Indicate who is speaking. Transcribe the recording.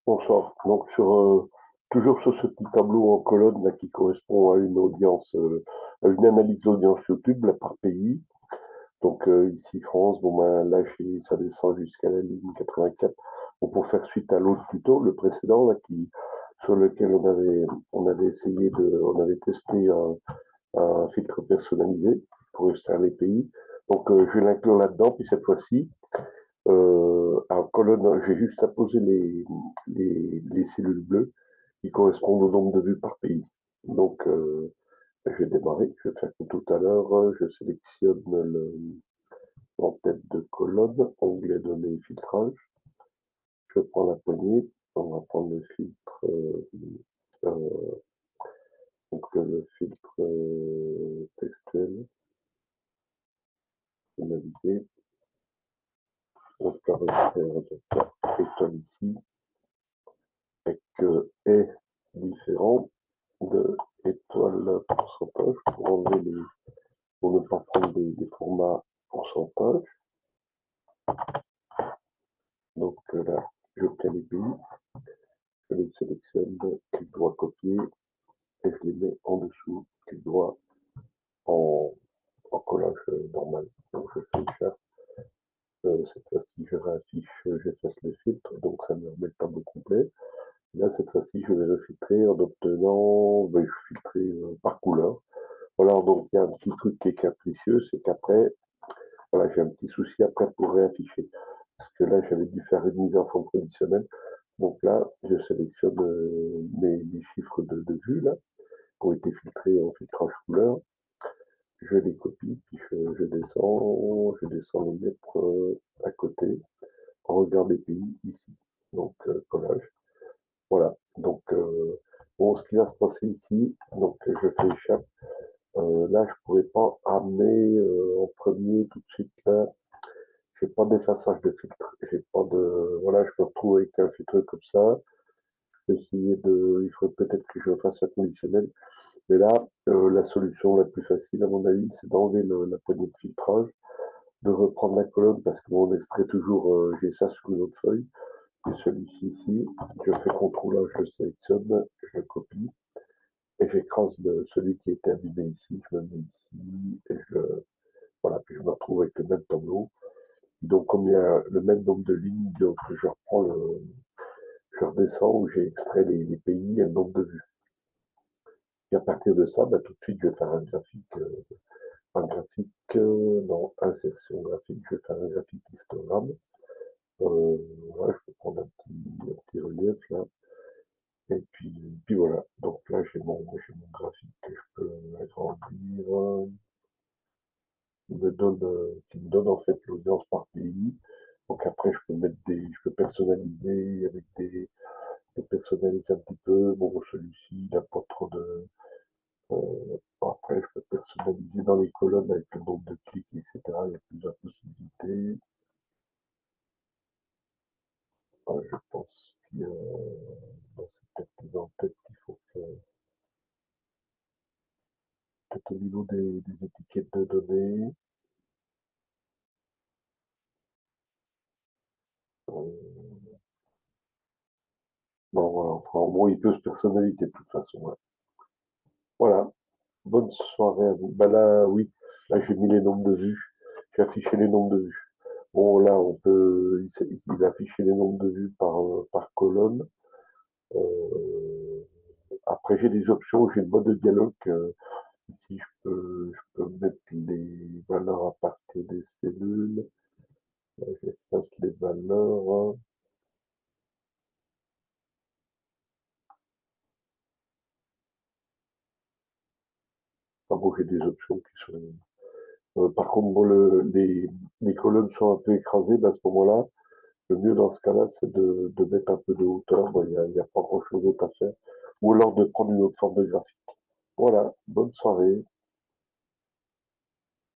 Speaker 1: Bonsoir. Donc toujours sur ce petit tableau en colonne là, qui correspond à une audience, à une analyse d'audience YouTube là, par pays. Donc ici France, bon ben là ça descend jusqu'à la ligne 84. Bon, pour faire suite à l'autre tuto, le précédent là, sur lequel on avait testé un filtre personnalisé pour extraire les pays. Donc je vais l'inclure là-dedans, puis cette fois-ci, en colonne, j'ai juste à poser les cellules bleues qui correspondent au nombre de vues par pays. Donc, je vais démarrer. Je vais faire comme tout à l'heure. Je sélectionne en tête de colonne, onglet données filtrage. Je prends la poignée. On va prendre le filtre, euh, le filtre textuel, analysé. Donc, là, on va faire textuel ici, avec est différent de étoile pourcentage pour ne pas prendre des formats pourcentage. Donc là, j'obtiens les pays, je les sélectionne, clic droit copier, et je les mets en dessous, clic droit en, en collage normal. Donc je fais Shift. Cette fois-ci, je réaffiche, j'efface le filtre, donc ça me remet le tableau complet. Là, cette fois-ci, je vais le filtrer en obtenant, je filtrer par couleur. Voilà, donc il y a un petit truc qui est capricieux, c'est qu'après, voilà, j'ai un petit souci après pour réafficher. Parce que là, j'avais dû faire une mise en forme conditionnelle. Donc là, je sélectionne les chiffres de vue là, qui ont été filtrés en filtrage couleur. Je les copie, puis je descends les mettre à côté. Regard des pays ici. Donc collage. Voilà. Donc bon, ce qui va se passer ici, donc je fais échappe. Là, je pourrais pas amener en premier tout de suite là. J'ai pas d'effaçage de filtre. J'ai pas de, voilà, je me retrouve avec un filtre comme ça. Il faudrait peut-être que je fasse un conditionnel. Mais là, la solution la plus facile, à mon avis, c'est d'enlever la poignée de filtrage, de reprendre la colonne parce que mon extrait toujours, j'ai ça sur une autre feuille. Et celui-ci ici, je fais CTRL A, je le sélectionne, je le copie et j'écrase celui qui était abîmé ici, je le mets ici et voilà, puis je me retrouve avec le même tableau. Donc, comme il y a le même nombre de lignes, donc je redescends où j'ai extrait les pays et le nombre de vues. Et à partir de ça, tout de suite, je vais faire non, insertion graphique, je vais faire un graphique histogramme. Voilà, je peux prendre un petit relief là. Et puis voilà. Donc là, j'ai mon graphique que je peux agrandir, qui me donne en fait l'audience par pays. Donc après, je peux personnaliser avec personnaliser un petit peu. Bon, celui-ci, il n'a pas trop de, après, je peux personnaliser dans les colonnes avec le nombre de clics, etc. Il y a plusieurs possibilités. Je pense qu'il y a, c'est peut-être des en-têtes qu'il faut faire. Peut-être au niveau des étiquettes de données. Bon, voilà, enfin, en gros, il peut se personnaliser de toute façon. Ouais. Voilà. Bonne soirée à vous. Bah là, oui, là, j'ai mis les nombres de vues. J'ai affiché les nombres de vues. Bon, là, il a affiché les nombres de vues par colonne. Après, j'ai des options, j'ai une boîte de dialogue. Ici, je peux mettre les valeurs à partir des cellules. Là, j'efface les valeurs. Enfin bon, j'ai des options qui sont. Par contre, bon, les colonnes sont un peu écrasées. À ce moment-là, le mieux dans ce cas-là, c'est de mettre un peu de hauteur. Bon, il n'y a pas grand-chose d'autre à faire. Ou alors de prendre une autre forme de graphique. Voilà, bonne soirée.